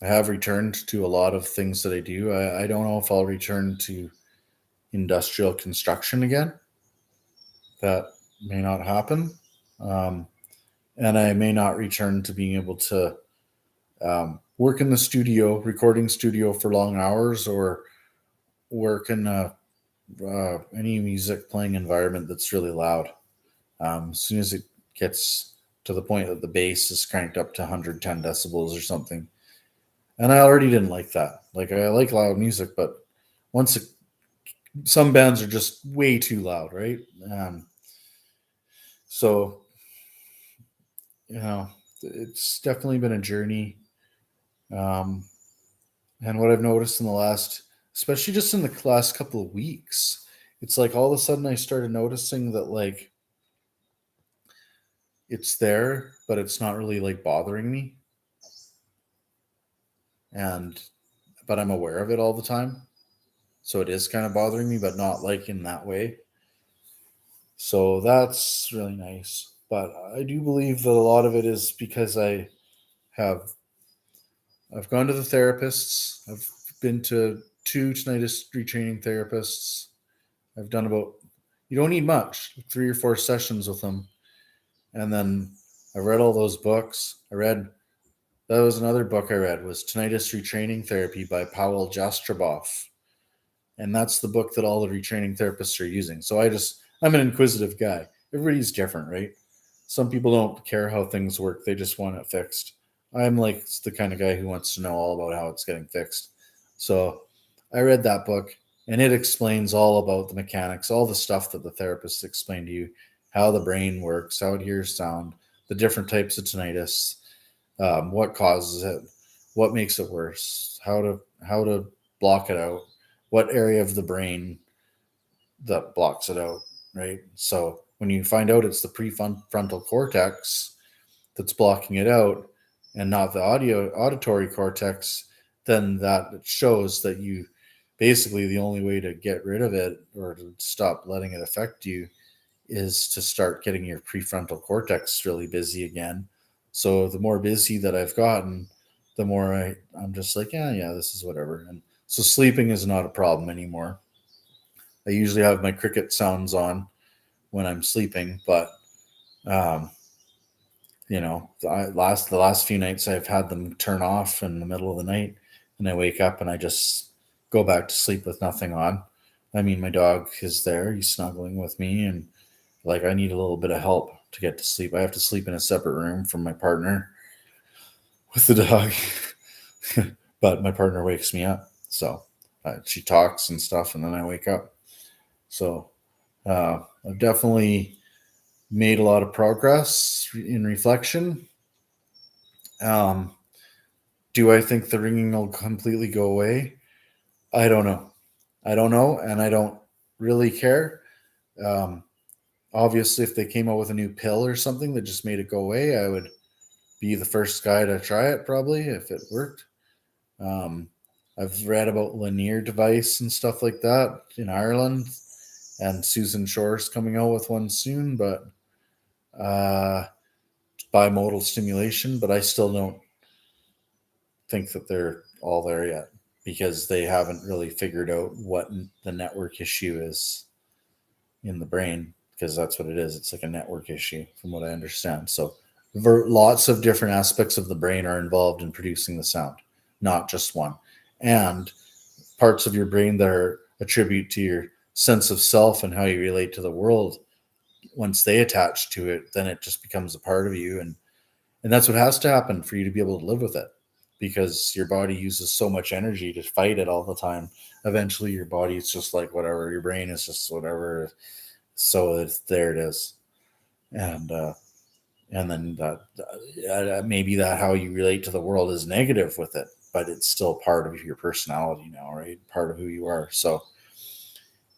I have returned to a lot of things that I do. I don't know if I'll return to industrial construction again. That may not happen. Um, and I may not return to being able to work in the studio, recording studio for long hours, or work in any music playing environment that's really loud. As soon as it gets to the point that the bass is cranked up to 110 decibels or something. And I already didn't like that. Like I like loud music, but once it, some bands are just way too loud, right? So it's definitely been a journey. Um, and what I've noticed in the last, especially just in the last couple of weeks, it's like all of a sudden I started noticing that like it's there, but it's not really like bothering me. But I'm aware of it all the time. So it is kind of bothering me, but not like in that way. So that's really nice. But I do believe that a lot of it is because have I've gone to the therapists. I've been to 2 tinnitus retraining therapists. I've done about, you don't need much, 3 or 4 sessions with them. And then I read all those books. That was another book I read, was Tinnitus Retraining Therapy by Pavel Jastroboff. And that's the book that all the retraining therapists are using. So I'm an inquisitive guy. Everybody's different, right? Some people don't care how things work. They just want it fixed. I'm like the kind of guy who wants to know all about how it's getting fixed. So I read that book, and it explains all about the mechanics, all the stuff that the therapists explain to you, how the brain works, how it hears sound, the different types of tinnitus, what causes it, what makes it worse, how to block it out, what area of the brain that blocks it out, right? So when you find out it's the prefrontal cortex that's blocking it out and not the auditory cortex, then that shows that you basically the only way to get rid of it or to stop letting it affect you is to start getting your prefrontal cortex really busy again. So the more busy that I've gotten, the more I'm just like, yeah, this is whatever. And so sleeping is not a problem anymore. I usually have my cricket sounds on when I'm sleeping, but um, the last few nights I've had them turn off in the middle of the night, and I wake up and I just go back to sleep with nothing on. I mean, my dog is there; he's snuggling with me, and like I need a little bit of help to get to sleep. I have to sleep in a separate room from my partner with the dog, but my partner wakes me up, so she talks and stuff, and then I wake up. So I've definitely made a lot of progress in reflection. Um, do I think the ringing will completely go away? I don't know. I don't know, and I don't really care. Um, Obviously, if they came out with a new pill or something that just made it go away, I would be the first guy to try it probably if it worked. Um, I've read about linear device and stuff like that in Ireland, and Susan Shore's coming out with one soon, but bimodal stimulation, but I still don't think that they're all there yet because they haven't really figured out what the network issue is in the brain, because that's what it is. It's like a network issue from what I understand. So lots of different aspects of the brain are involved in producing the sound, not just one. And parts of your brain that are attribute to your sense of self and how you relate to the world, once they attach to it, then it just becomes a part of you. And that's what has to happen for you to be able to live with it, because your body uses so much energy to fight it all the time. Eventually your body is just like whatever, your brain is just whatever. So there it is. And then maybe that how you relate to the world is negative with it, but it's still part of your personality now, right? Part of who you are. So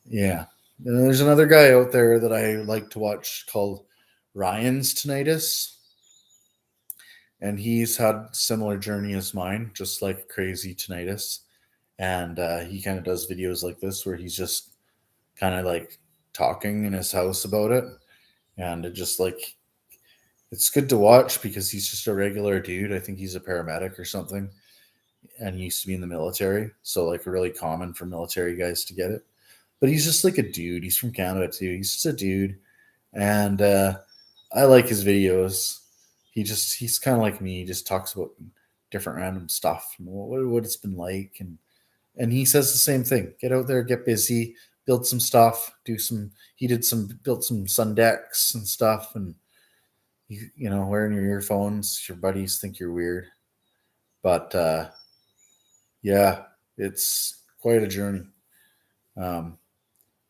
yeah. And there's another guy out there that I like to watch called Ryan's Tinnitus, and he's had similar journey as mine, just like crazy tinnitus. And he kind of does videos like this where he's just kind of like talking in his house about it, and it just like it's good to watch because he's just a regular dude. I think he's a paramedic or something, and he used to be in the military, so like really common for military guys to get it. But he's just like a dude. He's from Canada too. He's just a dude, and I like his videos. He's kind of like me. He just talks about different random stuff and what it's been like, and he says the same thing. Get out there, get busy, build some stuff, built some sun decks and stuff, and wearing your earphones. Your buddies think you're weird, but yeah, it's quite a journey.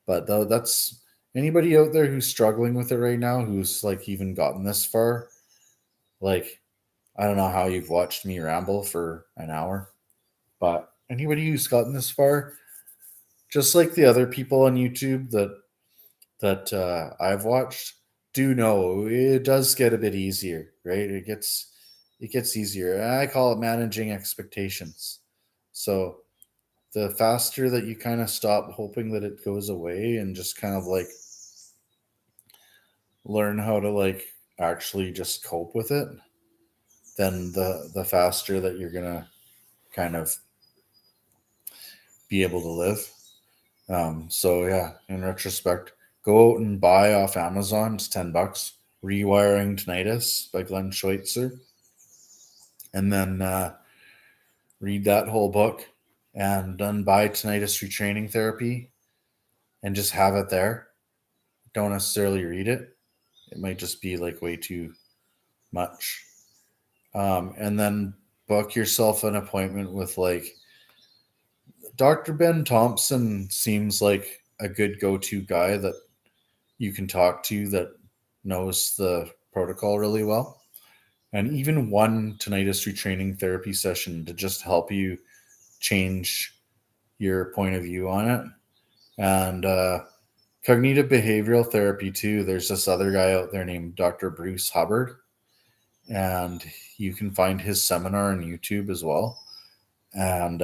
But though that's anybody out there who's struggling with it right now, who's like even gotten this far, like I don't know how you've watched me ramble for an hour, but anybody who's gotten this far, just like the other people on YouTube that I've watched, do know it does get a bit easier, right? It gets easier. I call it managing expectations. So the faster that you kind of stop hoping that it goes away and just kind of like learn how to like actually just cope with it, then the faster that you're gonna kind of be able to live. So yeah, in retrospect, go out and buy off Amazon. It's $10. Rewiring Tinnitus by Glenn Schweitzer, and then read that whole book. and then buy tinnitus retraining therapy and just have it there. Don't necessarily read it. It might just be like way too much. And then book yourself an appointment with like Dr. Ben Thompson seems like a good go-to guy that you can talk to that knows the protocol really well. And even one tinnitus retraining therapy session to just help you change your point of view on it. And cognitive behavioral therapy too. There's this other guy out there named Dr. Bruce Hubbard, and you can find his seminar on YouTube as well. And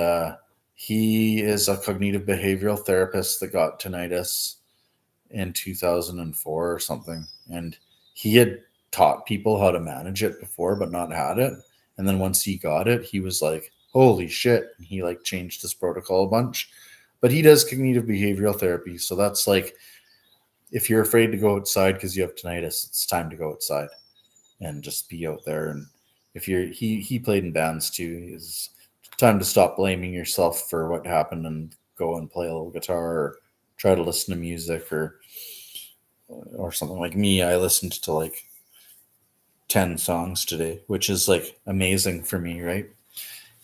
he is a cognitive behavioral therapist that got tinnitus in 2004 or something, and he had taught people how to manage it before but not had it. And then once he got it, he was like, holy shit, and he like changed his protocol a bunch. But he does cognitive behavioral therapy, so that's like, if you're afraid to go outside because you have tinnitus, it's time to go outside and just be out there. And if you're he played in bands too, it's time to stop blaming yourself for what happened and go and play a little guitar or try to listen to music or something. Like me, I listened to like 10 songs today, which is like amazing for me, right?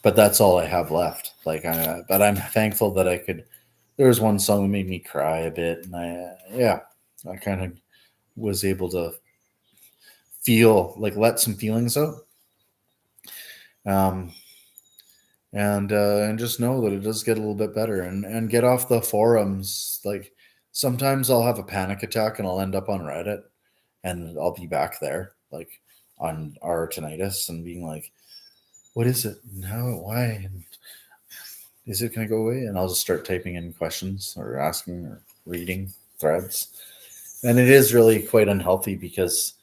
But that's all I have left. Like, but I'm thankful that I could. There was one song that made me cry a bit, and I kind of was able to feel like let some feelings out, and just know that it does get a little bit better, and get off the forums. Like sometimes I'll have a panic attack and I'll end up on Reddit, and I'll be back there like on our tinnitus and being like, what is it? How? Why? And is it going to go away? And I'll just start typing in questions or asking or reading threads. And it is really quite unhealthy because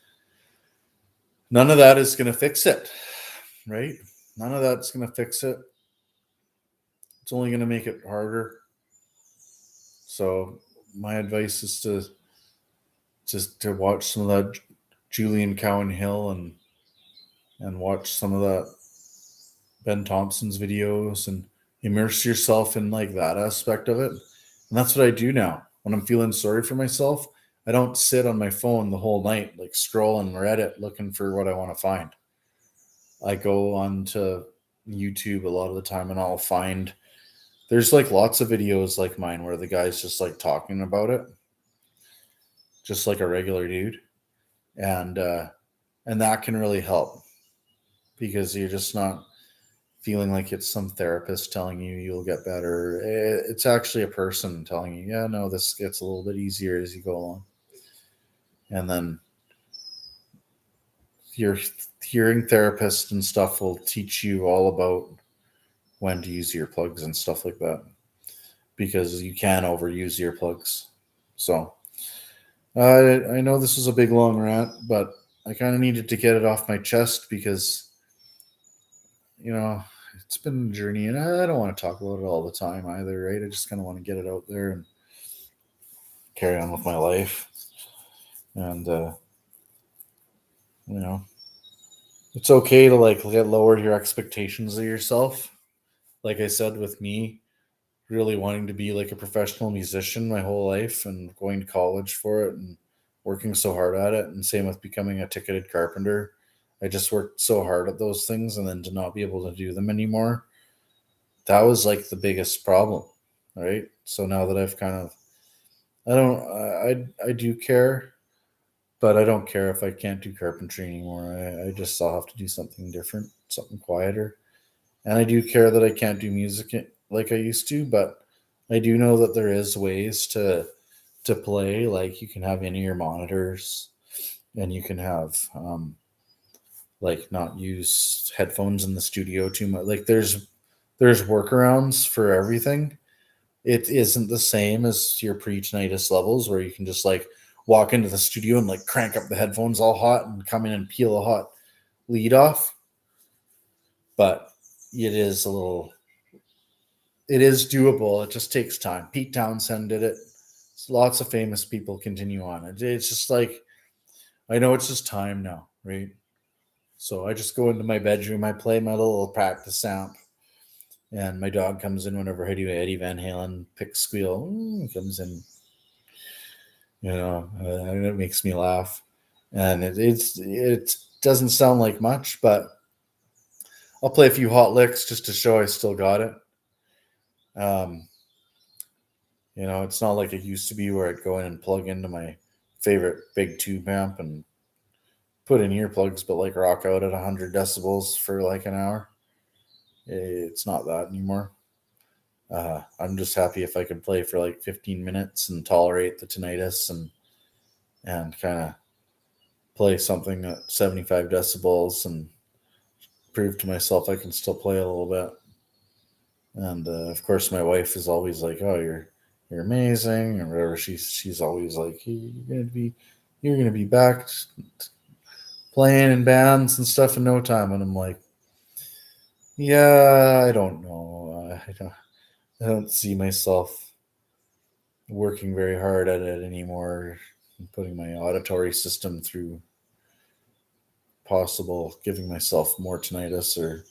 none of that is going to fix it, right? None of that's going to fix it. It's only going to make it harder. So my advice is to just to watch some of that Julian Cowan Hill and watch some of that Ben Thompson's videos and immerse yourself in like that aspect of it. And that's what I do now. When I'm feeling sorry for myself, I don't sit on my phone the whole night, like scrolling Reddit looking for what I want to find. I go on to YouTube a lot of the time and I'll find there's like lots of videos like mine where the guy's just like talking about it, just like a regular dude. And that can really help because you're just not feeling like it's some therapist telling you you'll get better. It's actually a person telling you, yeah, no, this gets a little bit easier as you go along. And then your hearing therapist and stuff will teach you all about when to use earplugs and stuff like that, because you can overuse earplugs. So I know this is a big long rant, but I kind of needed to get it off my chest because, it's been a journey, and I don't want to talk about it all the time either, right? I just kind of want to get it out there and carry on with my life. And, it's okay to like get lowered your expectations of yourself. Like I said, with me really wanting to be like a professional musician my whole life and going to college for it and working so hard at it, and same with becoming a ticketed carpenter. I just worked so hard at those things, and then to not be able to do them anymore, that was like the biggest problem, right? So now that I've kind of, I do care, but I don't care if I can't do carpentry anymore. I just I'll have to do something different, something quieter. And I do care that I can't do music like I used to, but I do know that there is ways to play. Like you can have in-ear monitors, and you can have like not use headphones in the studio too much. Like there's workarounds for everything. It isn't the same as your pre-tinnitus levels where you can just like walk into the studio and like crank up the headphones all hot and come in and peel a hot lead off. But it is doable. It just takes time. Pete Townsend did it. Lots of famous people continue on it. It's just like, I know it's just time now, right? So I just go into my bedroom, I play my little practice amp, And my dog comes in whenever Eddie Van Halen picks squeal. Comes in, and it makes me laugh. And it doesn't sound like much, but I'll play a few hot licks just to show I still got it. It's not like it used to be where I'd go in and plug into my favorite big tube amp and put in earplugs, but like rock out at 100 decibels for like an hour. It's not that anymore. I'm just happy if I can play for like 15 minutes and tolerate the tinnitus and kind of play something at 75 decibels and prove to myself I can still play a little bit. And of course, my wife is always like, "Oh, you're amazing," or whatever. She's always like, "You're gonna be back playing in bands and stuff in no time." And I'm like, "Yeah, I don't know. I don't see myself working very hard at it anymore. Putting my auditory system through possible giving myself more tinnitus or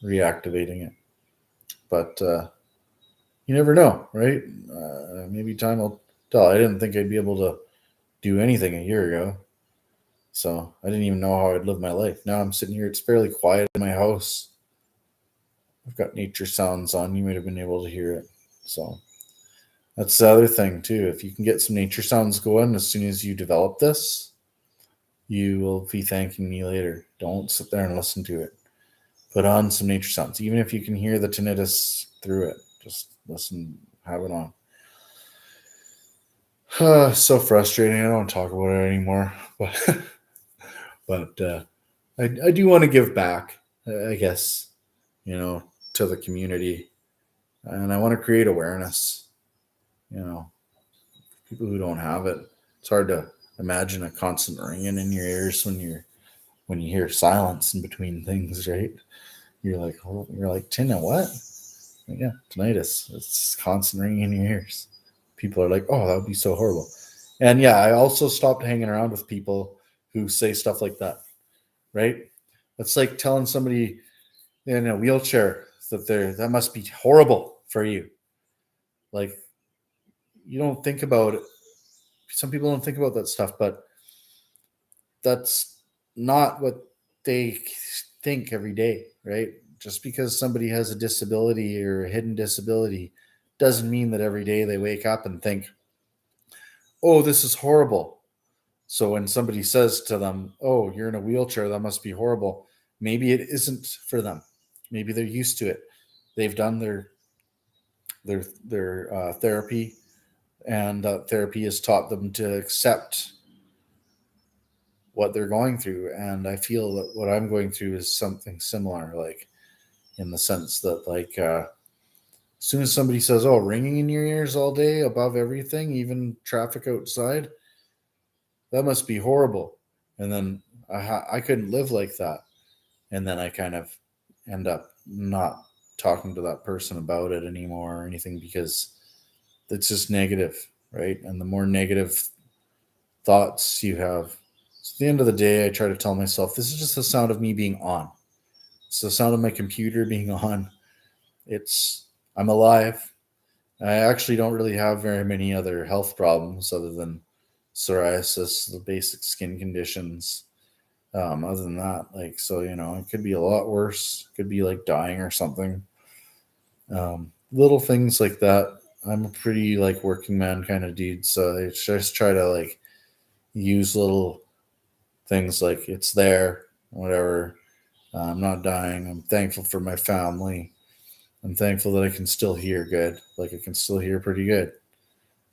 reactivating it." But you never know, right? Maybe time will tell. I didn't think I'd be able to do anything a year ago. So I didn't even know how I'd live my life. Now I'm sitting here, it's fairly quiet in my house. I've got nature sounds on. You might have been able to hear it. So that's the other thing, too. If you can get some nature sounds going as soon as you develop this, you will be thanking me later. Don't sit there and listen to it. Put on some nature sounds. Even if you can hear the tinnitus through it, just listen, have it on. So frustrating. I don't want to talk about it anymore. But I do want to give back, I guess, to the community. And I want to create awareness. People who don't have it. It's hard to imagine a constant ringing in your ears when you hear silence in between things, right? You're like, Tina, what? Yeah, tinnitus. It's constant ringing in your ears. People are like, oh, that would be so horrible. And yeah, I also stopped hanging around with people who say stuff like that, right? It's like telling somebody in a wheelchair that must be horrible for you. Like, you don't think about it. Some people don't think about that stuff, but that's not what they think every day, right? Just because somebody has a disability or a hidden disability doesn't mean that every day they wake up and think, oh, this is horrible. So when somebody says to them, oh, you're in a wheelchair, that must be horrible, maybe it isn't for them. Maybe they're used to it. They've done their therapy, and therapy has taught them to accept what they're going through. And I feel that what I'm going through is something similar, like in the sense that, like, as soon as somebody says, oh, ringing in your ears all day above everything, even traffic outside, that must be horrible. And then I couldn't live like that. And then I kind of end up not talking to that person about it anymore or anything, because it's just negative, right? And the more negative thoughts you have, so at the end of the day, I try to tell myself, this is just the sound of me being on. It's the sound of my computer being on. I'm alive. I actually don't really have very many other health problems other than psoriasis, the basic skin conditions. Other than that, like, so, it could be a lot worse. It could be like dying or something. Little things like that. I'm a pretty like working man kind of dude, so I just try to like use little things like it's there, whatever. I'm not dying. I'm thankful for my family. I'm thankful that I can still hear good. Like, I can still hear pretty good.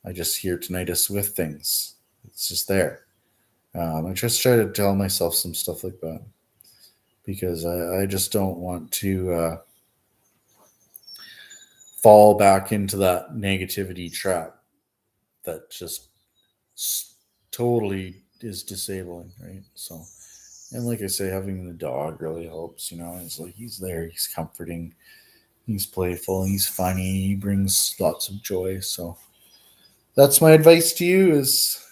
I just hear tinnitus with things. It's just there. I just try to tell myself some stuff like that, because I just don't want to fall back into that negativity trap that just totally is disabling, right? So, and like I say, having the dog really helps. It's like he's there, he's comforting, he's playful, he's funny, he brings lots of joy. So that's my advice to you: is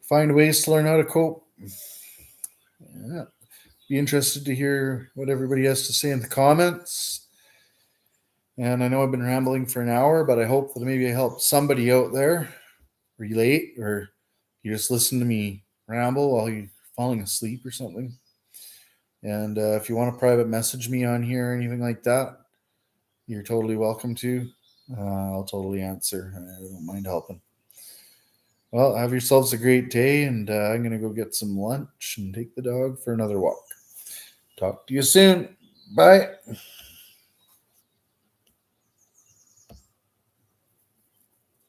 find ways to learn how to cope. Yeah. be interested to hear what everybody has to say in the comments. And I know I've been rambling for an hour, but I hope that maybe I helped somebody out there relate, or you just listen to me ramble while you're falling asleep or something. And if you want to private message me on here or anything like that, you're totally welcome to. I'll totally answer. I don't mind helping. Well, have yourselves a great day, and I'm going to go get some lunch and take the dog for another walk. Talk to you soon. Bye.